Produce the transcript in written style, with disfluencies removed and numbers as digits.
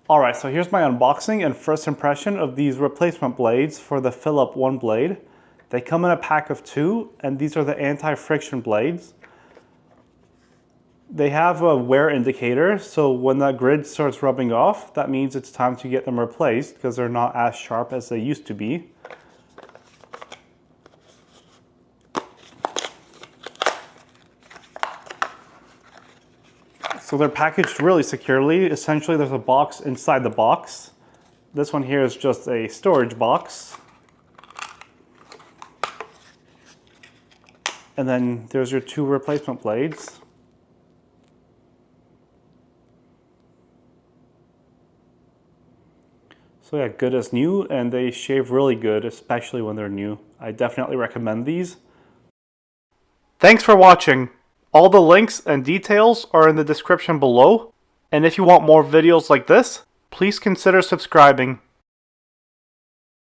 Alright, so here's my unboxing and first impression of these replacement blades for the Philips OneBlade. They come in a pack of 2, and these are the anti-friction blades. They have a wear indicator, so when that grid starts rubbing off, that means it's time to get them replaced because they're not as sharp as they used to be. So they're packaged really securely. Essentially, there's a box inside the box. This one here is just a storage box. And then there's your 2 replacement blades. So yeah, good as new, and they shave really good, especially when they're new. I definitely recommend these. Thanks for watching. All the links and details are in the description below, and if you want more videos like this, please consider subscribing.